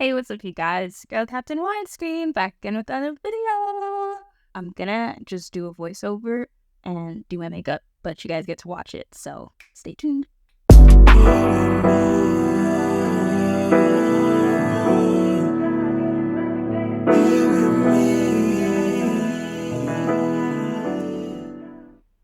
Hey, what's up, you guys? Girl Captain Widescreen back again with another video. I'm gonna just do a voiceover and do my makeup, but you guys get to watch it, so stay tuned.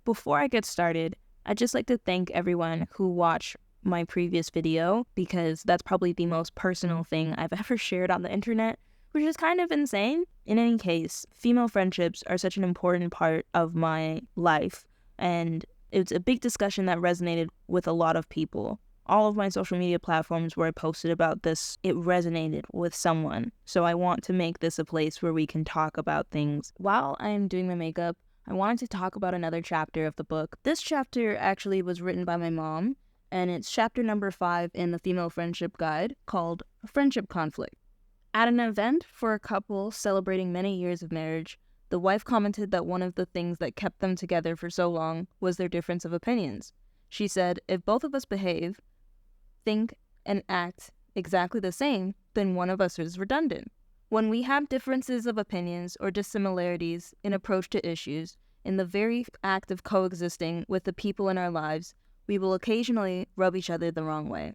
Before I get started, I'd just like to thank everyone who watched my previous video because that's probably the most personal thing I've ever shared on the internet, which is kind of insane. In any case, female friendships are such an important part of my life, and it's a big discussion that resonated with a lot of people. All of my social media platforms where I posted about this, it resonated with someone. So I want to make this a place where we can talk about things. While I'm doing my makeup, I wanted to talk about another chapter of the book. This chapter actually was written by my mom, and it's chapter number 5 in the Female Friendship Guide called Friendship Conflict. At an event for a couple celebrating many years of marriage, the wife commented that one of the things that kept them together for so long was their difference of opinions. She said, if both of us behave, think, and act exactly the same, then one of us is redundant. When we have differences of opinions or dissimilarities in approach to issues, in the very act of coexisting with the people in our lives, we will occasionally rub each other the wrong way.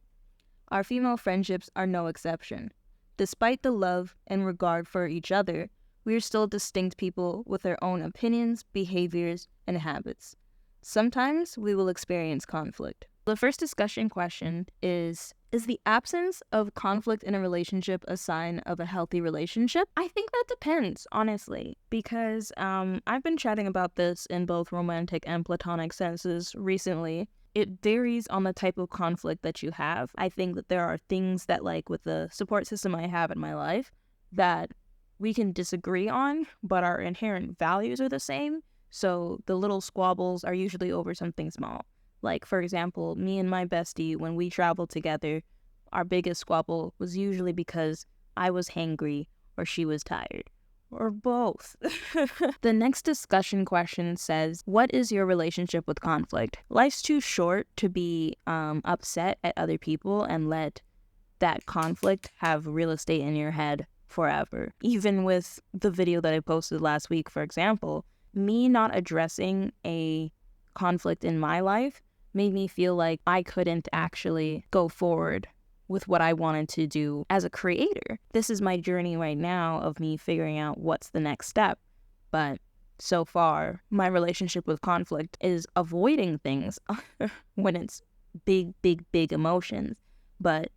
Our female friendships are no exception. Despite the love and regard for each other, we are still distinct people with our own opinions, behaviors, and habits. Sometimes we will experience conflict. The first discussion question is the absence of conflict in a relationship a sign of a healthy relationship? I think that depends, honestly, because I've been chatting about this in both romantic and platonic senses recently. It varies on the type of conflict that you have. I think that there are things that, like with the support system I have in my life, that we can disagree on, but our inherent values are the same. So the little squabbles are usually over something small. Like, for example, me and my bestie, when we traveled together, our biggest squabble was usually because I was hangry or she was tired. Or both. The next discussion question says, what is your relationship with conflict? Life's too short to be upset at other people and let that conflict have real estate in your head forever. Even with the video that I posted last week, for example, me not addressing a conflict in my life made me feel like I couldn't actually go forward with what I wanted to do as a creator. This is my journey right now of me figuring out what's the next step. But so far, my relationship with conflict is avoiding things when it's big, big, big emotions. But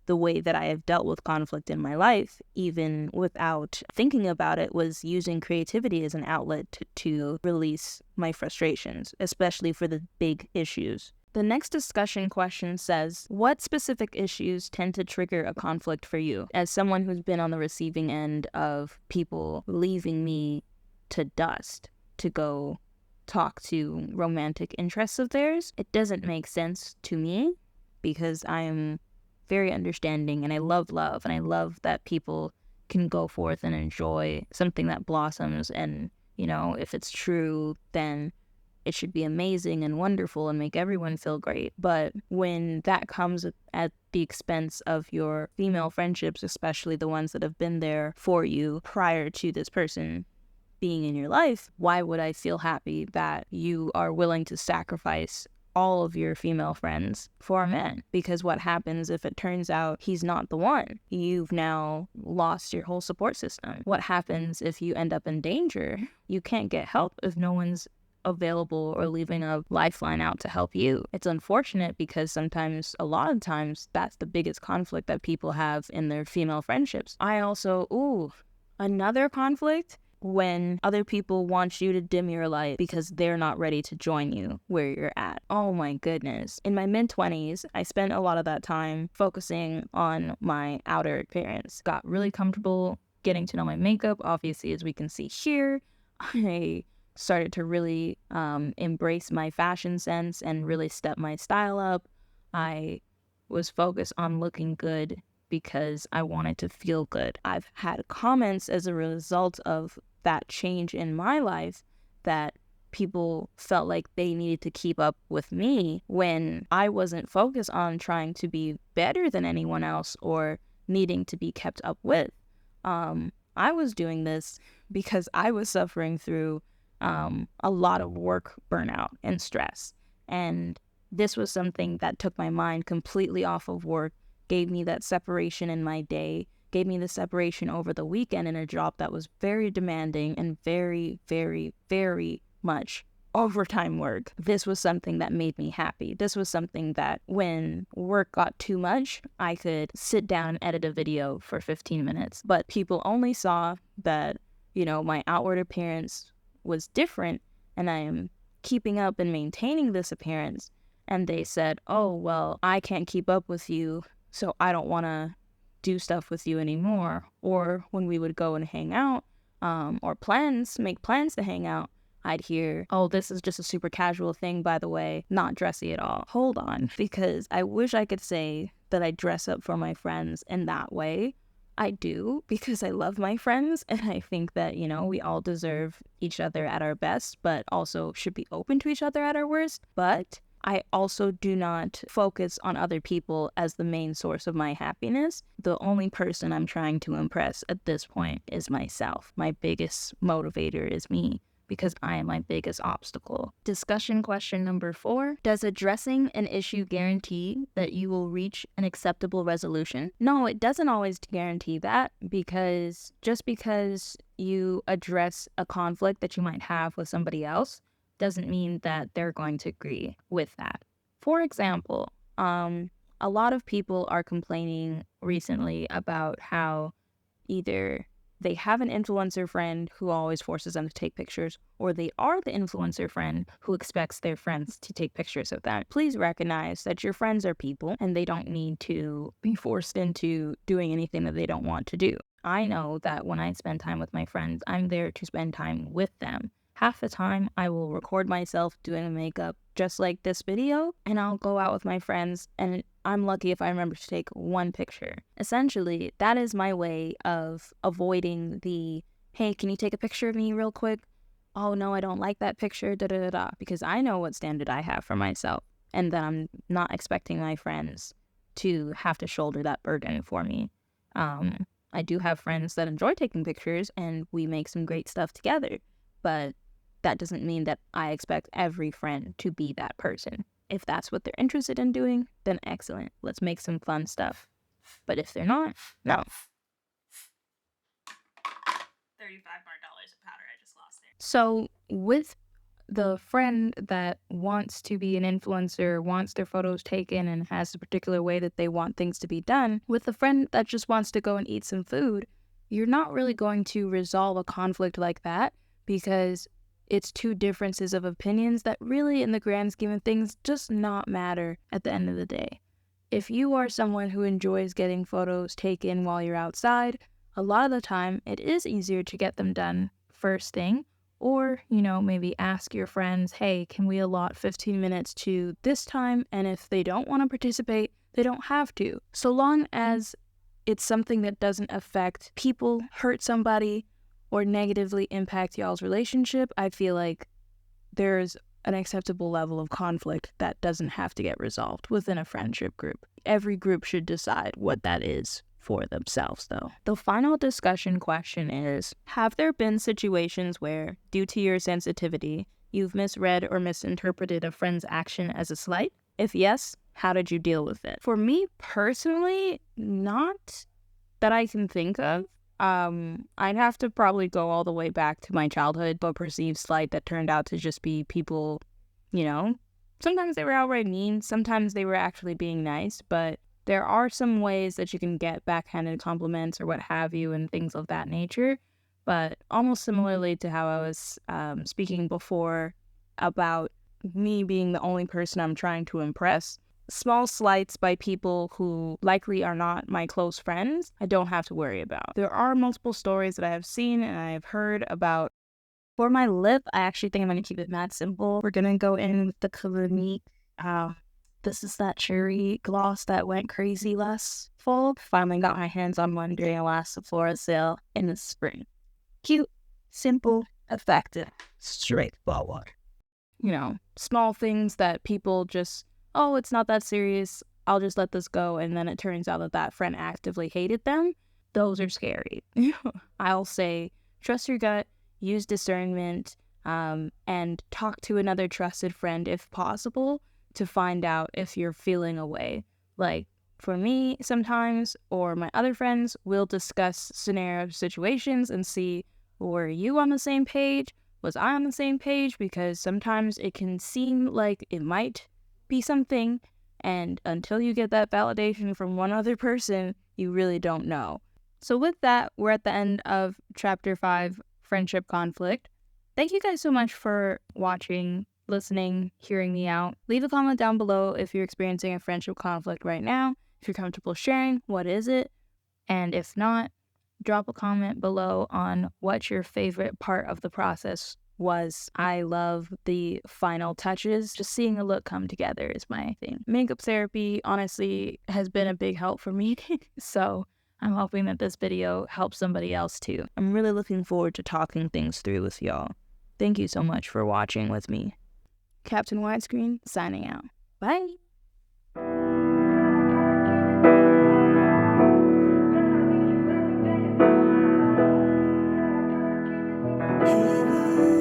the way that I have dealt with conflict in my life, even without thinking about it, was using creativity as an outlet to release my frustrations, especially for the big issues. The next discussion question says, what specific issues tend to trigger a conflict for you? As someone who's been on the receiving end of people leaving me to dust to go talk to romantic interests of theirs, it doesn't make sense to me because I am very understanding and I love love and I love that people can go forth and enjoy something that blossoms, and if it's true, then it should be amazing and wonderful and make everyone feel great. But when that comes at the expense of your female friendships, especially the ones that have been there for you prior to this person being in your life, why would I feel happy that you are willing to sacrifice all of your female friends for a man? Because what happens if it turns out he's not the one? You've now lost your whole support system. What happens if you end up in danger? You can't get help if no one's available or leaving a lifeline out to help you. It's unfortunate because a lot of times, that's the biggest conflict that people have in their female friendships. Another conflict, when other people want you to dim your light because they're not ready to join you where you're at. Oh my goodness. In my mid-20s, I spent a lot of that time focusing on my outer appearance. Got really comfortable getting to know my makeup. Obviously, as we can see here, I started to really embrace my fashion sense and really step my style up. I was focused on looking good because I wanted to feel good. I've had comments as a result of that change in my life that people felt like they needed to keep up with me when I wasn't focused on trying to be better than anyone else or needing to be kept up with. I was doing this because I was suffering through a lot of work burnout and stress. And this was something that took my mind completely off of work, gave me that separation in my day, gave me the separation over the weekend in a job that was very demanding and very, very, very much overtime work. This was something that made me happy. This was something that when work got too much, I could sit down and edit a video for 15 minutes. But people only saw that, my outward appearance was different and I am keeping up and maintaining this appearance. And they said, oh, well, I can't keep up with you, so I don't want to do stuff with you anymore. Or when we would go and hang out, or make plans to hang out, I'd hear, oh, this is just a super casual thing, by the way, not dressy at all. Hold on, because I wish I could say that I dress up for my friends in that way. I do, because I love my friends, and I think that, we all deserve each other at our best, but also should be open to each other at our worst. But I also do not focus on other people as the main source of my happiness. The only person I'm trying to impress at this point is myself. My biggest motivator is me, because I am my biggest obstacle. Discussion question number 4. Does addressing an issue guarantee that you will reach an acceptable resolution? No, it doesn't always guarantee that, because just because you address a conflict that you might have with somebody else doesn't mean that they're going to agree with that. For example, a lot of people are complaining recently about how either they have an influencer friend who always forces them to take pictures, or they are the influencer friend who expects their friends to take pictures of them. Please recognize that your friends are people and they don't need to be forced into doing anything that they don't want to do. I know that when I spend time with my friends, I'm there to spend time with them. Half the time, I will record myself doing makeup just like this video, and I'll go out with my friends, and I'm lucky if I remember to take one picture. Essentially, that is my way of avoiding the, hey, can you take a picture of me real quick? Oh, no, I don't like that picture, da-da-da-da, because I know what standard I have for myself, and that I'm not expecting my friends to have to shoulder that burden for me. I do have friends that enjoy taking pictures, and we make some great stuff together, but that doesn't mean that I expect every friend to be that person. If that's what they're interested in doing, then excellent. Let's make some fun stuff. But if they're not, no. $35 more of powder I just lost there. So with the friend that wants to be an influencer, wants their photos taken, and has a particular way that they want things to be done, with the friend that just wants to go and eat some food, you're not really going to resolve a conflict like that, because it's two differences of opinions that really, in the grand scheme of things, just not matter at the end of the day. If you are someone who enjoys getting photos taken while you're outside, a lot of the time it is easier to get them done first thing, or, maybe ask your friends, hey, can we allot 15 minutes to this time? And if they don't want to participate, they don't have to. So long as it's something that doesn't affect people, hurt somebody, or negatively impact y'all's relationship, I feel like there's an acceptable level of conflict that doesn't have to get resolved within a friendship group. Every group should decide what that is for themselves, though. The final discussion question is, have there been situations where, due to your sensitivity, you've misread or misinterpreted a friend's action as a slight? If yes, how did you deal with it? For me personally, not that I can think of. I'd have to probably go all the way back to my childhood, but perceived slight that turned out to just be people, sometimes they were outright mean, sometimes they were actually being nice, but there are some ways that you can get backhanded compliments or what have you and things of that nature. But almost similarly to how I was speaking before about me being the only person I'm trying to impress, small slights by people who likely are not my close friends, I don't have to worry about. There are multiple stories that I have seen and I have heard about. For my lip, I actually think I'm going to keep it mad simple. We're going to go in with the Clinique. This is that cherry gloss that went crazy last fall. Finally got my hands on one during a last Sephora sale in the spring. Cute, simple, effective, straightforward. Small things that people just, oh, it's not that serious. I'll just let this go, and then it turns out that that friend actively hated them. Those are scary. I'll say trust your gut, use discernment, and talk to another trusted friend if possible to find out if you're feeling away. Like, for me, sometimes, or my other friends, we'll discuss scenario situations and see, were you on the same page? Was I on the same page? Because sometimes it can seem like it might be something, and until you get that validation from one other person, you really don't know. So with that, we're at the end of Chapter 5, Friendship Conflict. Thank you guys so much for watching, listening, hearing me out. Leave a comment down below if you're experiencing a friendship conflict right now. If you're comfortable sharing, what is it? And if not, drop a comment below on what your favorite part of the process was. I love the final touches. Just seeing a look come together is my thing. Makeup therapy, honestly, has been a big help for me. So I'm hoping that this video helps somebody else too. I'm really looking forward to talking things through with y'all. Thank you so much for watching with me. Captain Widescreen, signing out. Bye! Hey,